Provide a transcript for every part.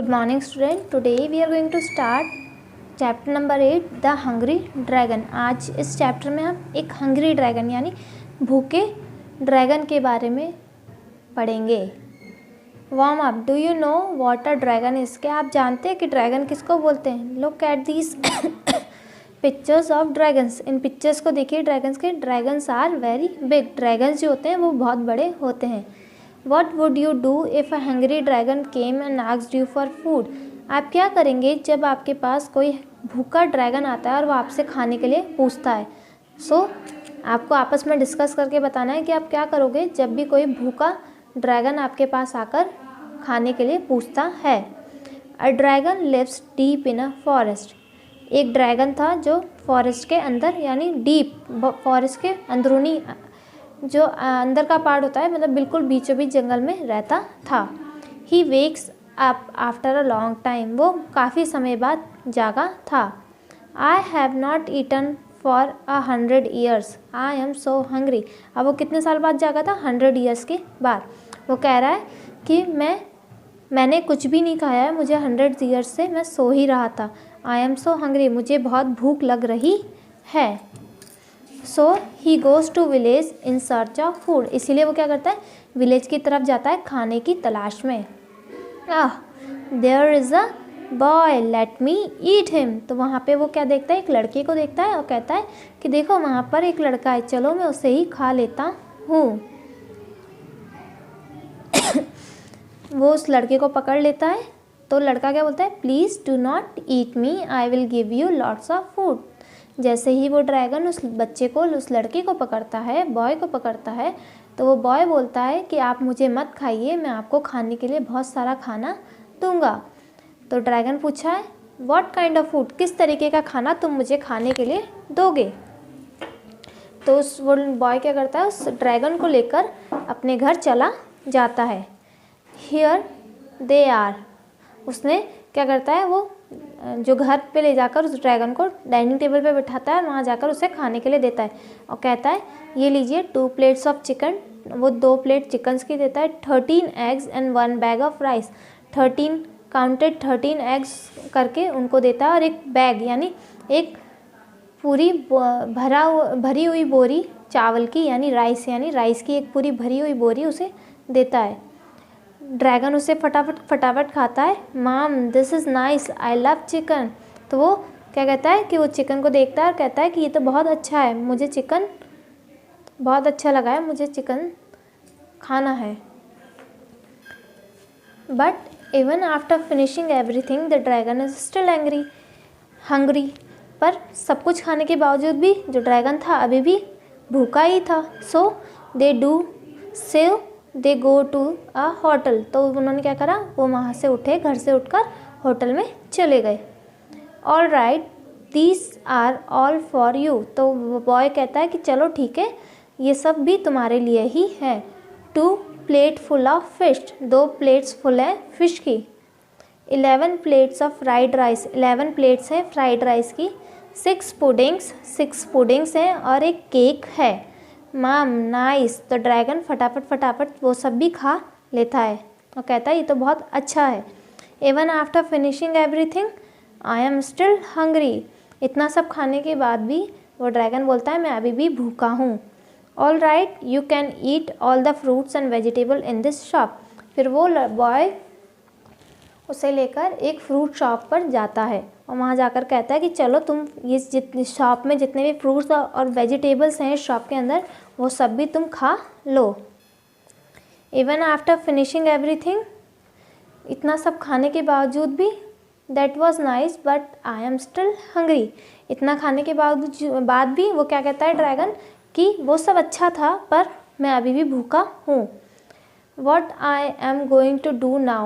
Good morning student. Today we are going to start chapter number 8 The Hungry Dragon. आज इस chapter में हम एक हंग्री ड्रैगन यानी भूखे ड्रैगन के बारे में पढ़ेंगे. Warm up. Do you know what a dragon is? क्या आप जानते हैं कि ड्रैगन किसको बोलते हैं? Look at these pictures of dragons. इन पिक्चर्स को देखिए ड्रैगन्स के. Dragons are very big. Dragons जो होते हैं वो बहुत बड़े होते हैं. What would you do if a hungry dragon came and asked you for food? आप क्या करेंगे जब आपके पास कोई भूखा ड्रैगन आता है और वो आपसे खाने के लिए पूछता है. आपको आपस में डिस्कस करके बताना है कि आप क्या करोगे जब भी कोई भूखा ड्रैगन आपके पास आकर खाने के लिए पूछता है. A dragon lives deep in a forest. एक ड्रैगन था जो फॉरेस्ट के अंदर यानी डीप फॉरेस्ट के अंदरूनी जो अंदर का पार्ट होता है मतलब बिल्कुल बीचों बीच जंगल में रहता था. He wakes up after a long time. वो काफ़ी समय बाद जागा था. I have not eaten for 100 years. I am so hungry. अब वो कितने साल बाद जागा था? 100 ईयर्स के बाद. वो कह रहा है कि मैंने कुछ भी नहीं खाया है, मुझे 100 ईयर्स से मैं सो ही रहा था. I am so hungry. मुझे बहुत भूख लग रही है. So he goes to village in search of food. इसीलिए वो क्या करता है? विलेज की तरफ जाता है खाने की तलाश में. There is a boy let me eat him. तो वहाँ पे वो क्या देखता है? एक लड़के को देखता है और कहता है कि देखो वहाँ पर एक लड़का है, चलो मैं उसे ही खा लेता हूँ. वो उस लड़के को पकड़ लेता है. तो लड़का क्या बोलता है? Please do not eat me, I will give you lots of food. जैसे ही वो ड्रैगन उस बच्चे को उस लड़के को पकड़ता है, बॉय को पकड़ता है, तो वो बॉय बोलता है कि आप मुझे मत खाइए, मैं आपको खाने के लिए बहुत सारा खाना दूंगा. तो ड्रैगन पूछा है व्हाट काइंड ऑफ फूड. किस तरीके का खाना तुम मुझे खाने के लिए दोगे. तो वो बॉय क्या करता है? उस ड्रैगन को लेकर अपने घर चला जाता है. Here they are. उसने क्या करता है? वो जो घर पे ले जाकर उस ड्रैगन को डाइनिंग टेबल पे बिठाता है, वहाँ जाकर उसे खाने के लिए देता है और कहता है ये लीजिए 2 प्लेट्स ऑफ चिकन. वो 2 प्लेट चिकन्स की देता है. 13 eggs and 1 bag of rice. 13 eggs करके उनको देता है और एक बैग यानी एक पूरी भरी हुई बोरी चावल की यानी राइस की एक पूरी भरी हुई बोरी उसे देता है. ड्रैगन उसे फटाफट खाता है. माम this is nice, I love chicken. तो वो क्या कहता है कि वो चिकन को देखता है और कहता है कि ये तो बहुत अच्छा है, मुझे चिकन बहुत अच्छा लगा है, मुझे चिकन खाना है. But even after finishing everything the dragon is still hungry. पर सब कुछ खाने के बावजूद भी जो ड्रैगन था अभी भी भूखा ही था. सो दे गो टू अ होटल. तो उन्होंने क्या करा? वो वहाँ से उठे, घर से उठकर होटल में चले गए. All right these are all for you. तो बॉय कहता है कि चलो ठीक है, ये सब भी तुम्हारे लिए ही है. 2 plate full of fish. 2 plates full है फिश की. 11 plates of fried rice. 11 plates हैं फ्राइड राइस की. 6 पुडिंग्स हैं और एक केक है. माम नाइस. तो ड्रैगन फटाफट वो सब भी खा लेता है और कहता है ये तो बहुत अच्छा है. Even after finishing everything I am still hungry. इतना सब खाने के बाद भी वो ड्रैगन बोलता है मैं अभी भी भूखा हूँ. All right you can eat all the fruits and vegetable in this shop. फिर वो बॉय उसे लेकर एक फ्रूट शॉप पर जाता है और वहाँ जाकर कहता है कि चलो तुम ये शॉप में जितने भी फ्रूट्स और वेजिटेबल्स हैं इस शॉप के अंदर वो सब भी तुम खा लो. Even after finishing everything. इतना सब खाने के बावजूद भी that was nice but I am still hungry. इतना खाने के बाद भी वो क्या कहता है ड्रैगन कि वो सब अच्छा था पर मैं अभी भी भूखा हूँ. What I am going to do now?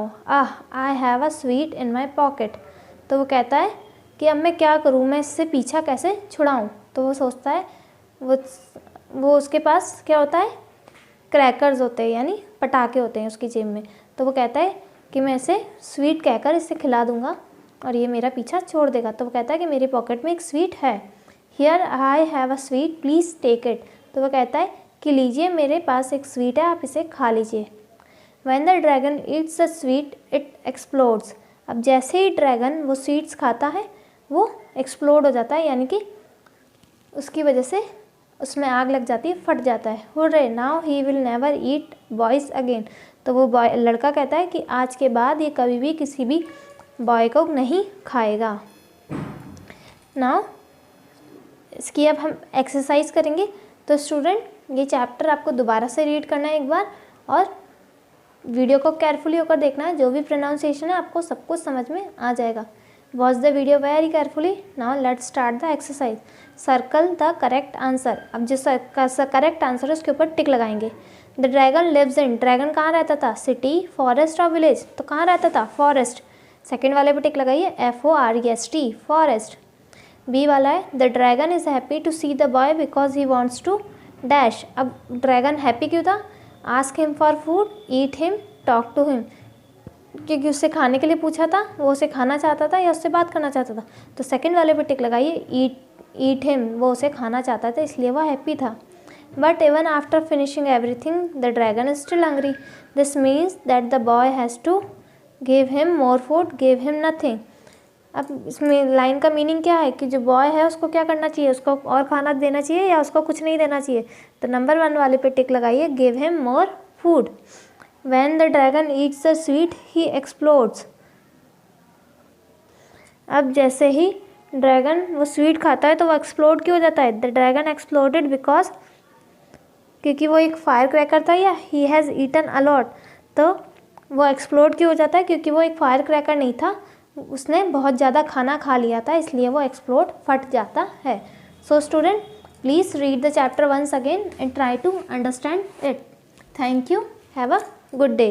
I have a sweet in my pocket. तो वो कहता है कि अब मैं क्या करूँ, मैं इससे पीछा कैसे छुड़ाऊँ. तो वो सोचता है वो उसके पास क्या होता है? क्रैकर्स होते हैं यानी पटाखे होते हैं उसकी जेब में. तो वो कहता है कि मैं इसे स्वीट कहकर इसे खिला दूँगा और ये मेरा पीछा छोड़ देगा. तो वो कहता है कि मेरी पॉकेट में एक स्वीट है. Here I have a sweet please take it. तो वो कहता है कि लीजिए मेरे पास एक स्वीट है, आप इसे खा लीजिए. When the dragon eats the sweet, it explodes. अब जैसे ही ड्रैगन वो सीड्स खाता है वो एक्सप्लोड हो जाता है, यानी कि उसकी वजह से उसमें आग लग जाती है, फट जाता है। Hurray, now he will never eat boys again. तो वो लड़का कहता है कि आज के बाद ये कभी भी किसी भी बॉय को नहीं खाएगा। नाउ इसकी अब हम एक्सरसाइज करेंगे। तो स्टूडेंट, ये चैप्टर आपको दोबारा से रीड करना है एक बार, और वीडियो को केयरफुली होकर देखना है। जो भी प्रोनाउंसिएशन है आपको सब कुछ समझ में आ जाएगा। Watch the video very carefully. Now let's start the exercise. Circle the correct answer. अब जो करेक्ट आंसर है उसके ऊपर टिक लगाएंगे। The dragon lives in, dragon कहाँ रहता था? सिटी, फॉरेस्ट और विलेज? तो कहाँ रहता था? फॉरेस्ट। सेकेंड वाले पे टिक लगाइए, FOREST, फॉरेस्ट। बी वाला है, the dragon is happy to see the boy because he wants to dash. अब ड्रैगन हैप्पी क्यों था? Ask him for food, eat him, talk to him. क्योंकि उससे खाने के लिए पूछा था, वो उसे खाना चाहता था या उससे बात करना चाहता था? तो सेकंड वाले पे टिक लगाइए, ईट हिम, वो उसे खाना चाहता था इसलिए वो हैप्पी था। But even after finishing everything the dragon is still hungry. This means that the boy has to give him more food, give him nothing. अब इसमें लाइन का मीनिंग क्या है कि जो बॉय है उसको क्या करना चाहिए? उसको और खाना देना चाहिए या उसको कुछ नहीं देना चाहिए? तो नंबर 1 वाले पे टिक लगाइए, give him more food. When the dragon eats the sweet, he explodes. अब जैसे ही ड्रैगन वो स्वीट खाता है तो वो एक्सप्लोड क्यों हो जाता है? द ड्रैगन एक्सप्लोडेड बिकॉज, क्योंकि वो एक फायर क्रैकर था, या ही हैज़ ईटन अलॉट। तो वो एक्सप्लोड क्यों हो जाता है? क्योंकि वो एक फायर क्रैकर नहीं था, उसने बहुत ज़्यादा खाना खा लिया था, इसलिए वो एक्सप्लोड, फट जाता है। So student, please read the chapter once again and try to understand it. Thank you. Have a good day.